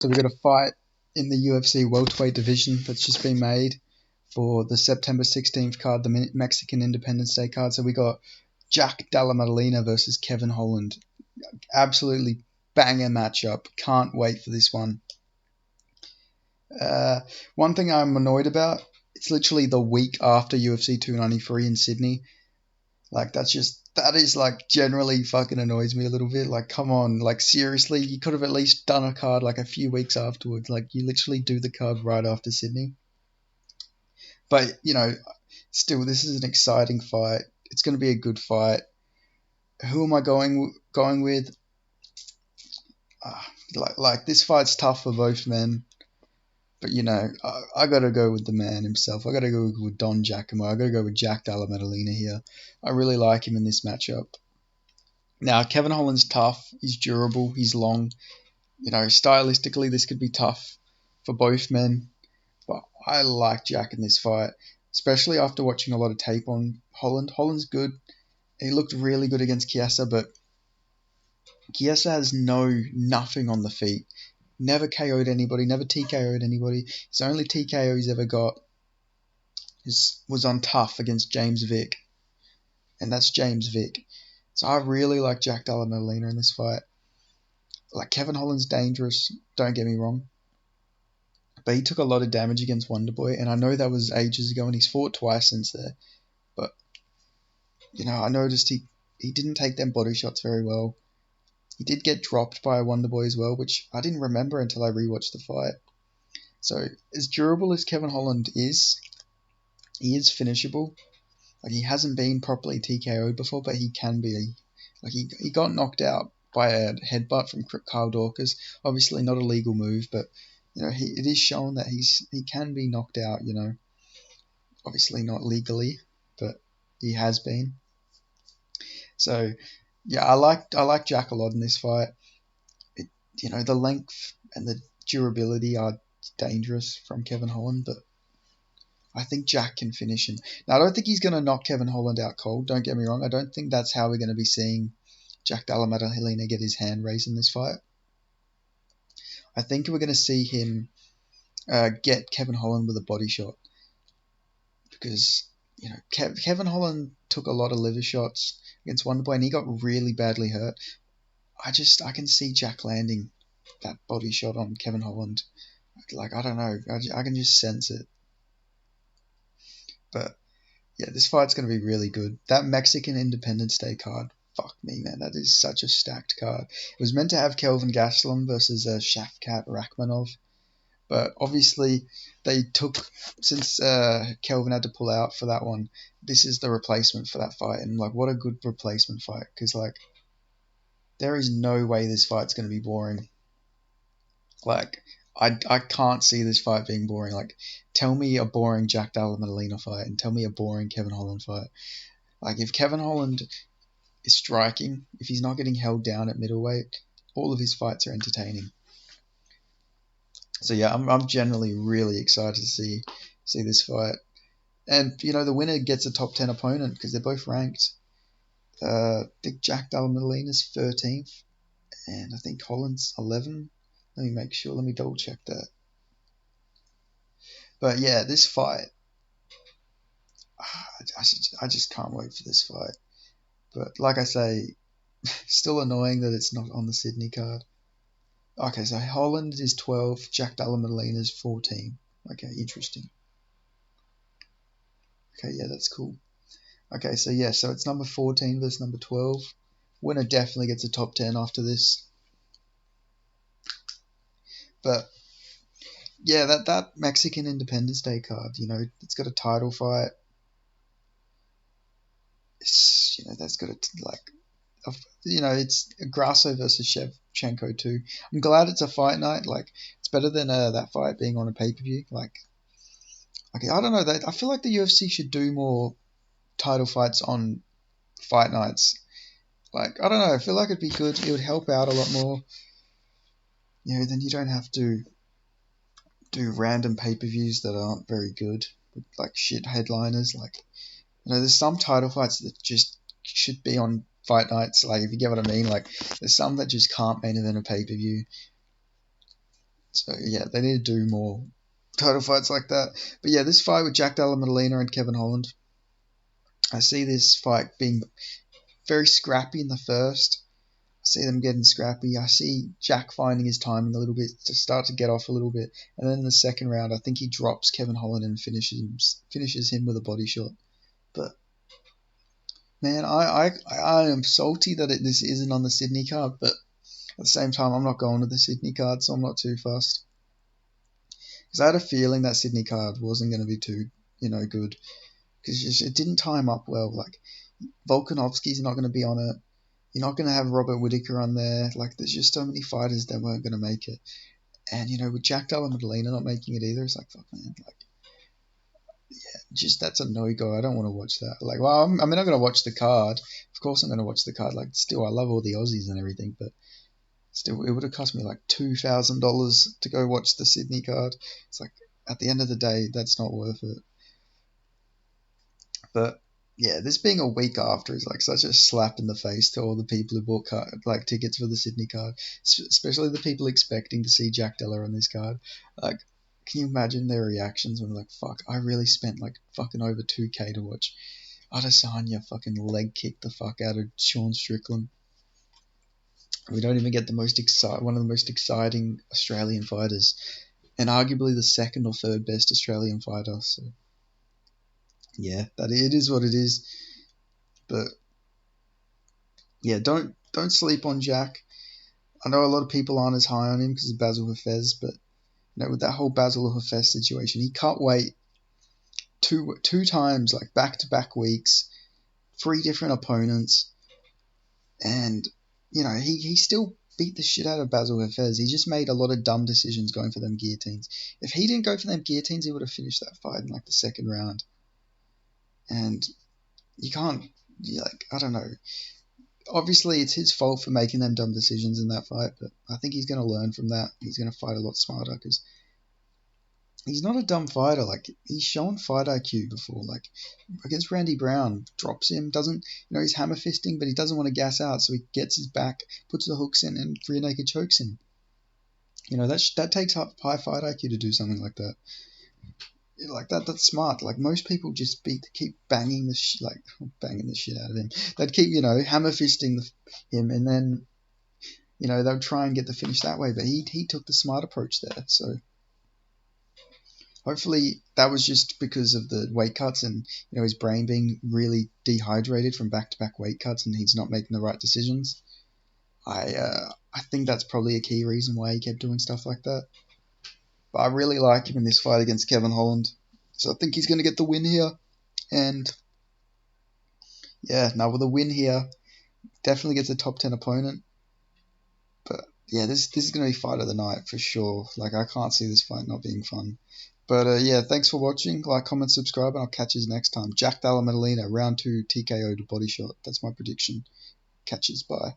So we got a fight in the UFC welterweight division that's just been made for the September 16th card, the Mexican Independence Day card. So we got Jack Della Maddalena versus Kevin Holland. Absolutely banger matchup. Can't wait for this one. One thing I'm annoyed about, it's literally the week after UFC 293 in Sydney. Like, that is like generally fucking annoys me a little bit. Like, come on, like seriously, you could have at least done a card like a few weeks afterwards. Like, you literally do the card right after Sydney. But, still, this is an exciting fight. It's going to be a good fight. Who am I going with? Like this fight's tough for both men. But, I got to go with the man himself. I got to go with Don Giacomo. I got to go with Jack Della Maddalena here. I really like him in this matchup. Now, Kevin Holland's tough. He's durable. He's long. Stylistically, this could be tough for both men. But I like Jack in this fight, especially after watching a lot of tape on Holland. Holland's good. He looked really good against Chiesa, but Chiesa has nothing on the feet. Never KO'd anybody, never TKO'd anybody. His only TKO he's ever got was on Tough against James Vick. And that's James Vick. So I really like Jack Della Maddalena in this fight. Like, Kevin Holland's dangerous, don't get me wrong. But he took a lot of damage against Wonderboy, and I know that was ages ago, and he's fought twice since there. But, I noticed he didn't take them body shots very well. He did get dropped by a Wonderboy as well, which I didn't remember until I rewatched the fight. So, as durable as Kevin Holland is, he is finishable. Like, he hasn't been properly TKO'd before, but he can be. Like, he got knocked out by a headbutt from Kyle Dawkins. Obviously not a legal move, but, it is shown that he can be knocked out, Obviously not legally, but he has been. So, yeah, I like Jack a lot in this fight. The length and the durability are dangerous from Kevin Holland, but I think Jack can finish him. Now, I don't think he's going to knock Kevin Holland out cold, don't get me wrong. I don't think that's how we're going to be seeing Jack Della Maddalena get his hand raised in this fight. I think we're going to see him get Kevin Holland with a body shot. Because, Kevin Holland took a lot of liver shots against Wonderboy, and he got really badly hurt. I can see Jack landing that body shot on Kevin Holland. Like, I don't know. I can just sense it. But, yeah, this fight's going to be really good. That Mexican Independence Day card, fuck me, man. That is such a stacked card. It was meant to have Kelvin Gastelum versus Shavkat Rakhmonov. But obviously, since Kelvin had to pull out for that one, this is the replacement for that fight. And, like, what a good replacement fight. Because, like, there is no way this fight's going to be boring. Like, I can't see this fight being boring. Like, tell me a boring Jack Della Maddalena fight and tell me a boring Kevin Holland fight. Like, if Kevin Holland is striking, if he's not getting held down at middleweight, all of his fights are entertaining. So yeah, I'm generally really excited to see this fight. And, the winner gets a top 10 opponent because they're both ranked. I think Jack Della Maddalena's 13th, and I think Holland's 11th. Let me make sure. Let me double check that. But yeah, this fight, I just can't wait for this fight. But like I say, still annoying that it's not on the Sydney card. Okay, so Holland is 12, Jack Della Maddalena is 14. Okay, interesting. Okay, yeah, that's cool. Okay, so yeah, so it's number 14 versus number 12. Winner definitely gets a top 10 after this. But yeah, that Mexican Independence Day card, it's got a title fight. That's got it's Grasso versus Shevchenko too. I'm glad it's a fight night. Like, it's better than that fight being on a pay-per-view. Like, okay, I don't know. I feel like the UFC should do more title fights on fight nights. Like, I don't know. I feel like it'd be good. It would help out a lot more. Then you don't have to do random pay-per-views that aren't very good with, like, shit headliners. Like, there's some title fights that just should be on fight nights. Like, if you get what I mean. Like, there's some that just can't main event a pay-per-view. So yeah, they need to do more title fights like that. But yeah, this fight with Jack Della Maddalena and Kevin Holland, I see this fight being very scrappy in the first. I see them getting scrappy. I see Jack finding his timing a little bit to start to get off a little bit, and then in the second round, I think he drops Kevin Holland and finishes him with a body shot. But man, I am salty that this isn't on the Sydney card, but at the same time, I'm not going to the Sydney card, so I'm not too fussed. Because I had a feeling that Sydney card wasn't going to be too, good. Because it didn't time up well. Like, Volkanovski's not going to be on it. You're not going to have Robert Whittaker on there. Like, there's just so many fighters that weren't going to make it. And, with Jack Della Maddalena not making it either, it's like, fuck, man. Like, just that's a no-go. I don't want to watch that. Like, well, I'm not going to watch the card. Of course I'm going to watch the card. Like, still, I love all the Aussies and everything, but still, it would have cost me like $2,000 to go watch the Sydney card. It's like, at the end of the day, that's not worth it. But yeah, this being a week after is like such a slap in the face to all the people who bought tickets for the Sydney card, especially the people expecting to see Jack Della on this card. Like, can you imagine their reactions when they're like, "Fuck, I really spent like fucking over 2K to watch Adesanya fucking leg kick the fuck out of Sean Strickland." We don't even get one of the most exciting Australian fighters, and arguably the second or third best Australian fighter. So yeah, that it is what it is. But yeah, don't sleep on Jack. I know a lot of people aren't as high on him because of Basil Hafez, but with that whole Basil Hafez situation, he cut weight two times, like back-to-back weeks, 3 different opponents, and he still beat the shit out of Basil Hafez. He just made a lot of dumb decisions going for them guillotines. If he didn't go for them guillotines, he would have finished that fight in like the second round. And you can't, I don't know. Obviously, it's his fault for making them dumb decisions in that fight, but I think he's going to learn from that. He's going to fight a lot smarter because he's not a dumb fighter. Like, he's shown fight IQ before. Like, against Randy Brown, drops him, doesn't, he's hammer fisting, but he doesn't want to gas out, so he gets his back, puts the hooks in, and rear naked chokes him. That takes high fight IQ to do something like that. Like that's smart. Like, most people just keep banging the shit out of him. They'd keep hammer fisting him, and then they'll try and get the finish that way. But he took the smart approach there. So hopefully that was just because of the weight cuts and his brain being really dehydrated from back-to-back weight cuts, and he's not making the right decisions. I think that's probably a key reason why he kept doing stuff like that. But I really like him in this fight against Kevin Holland. So I think he's going to get the win here. And yeah, now with a win here, definitely gets a top 10 opponent. But yeah, this is going to be fight of the night for sure. Like, I can't see this fight not being fun. But yeah, thanks for watching. Like, comment, subscribe, and I'll catch you next time. Jack Della Maddalena, round 2, TKO to body shot. That's my prediction. Catches, bye.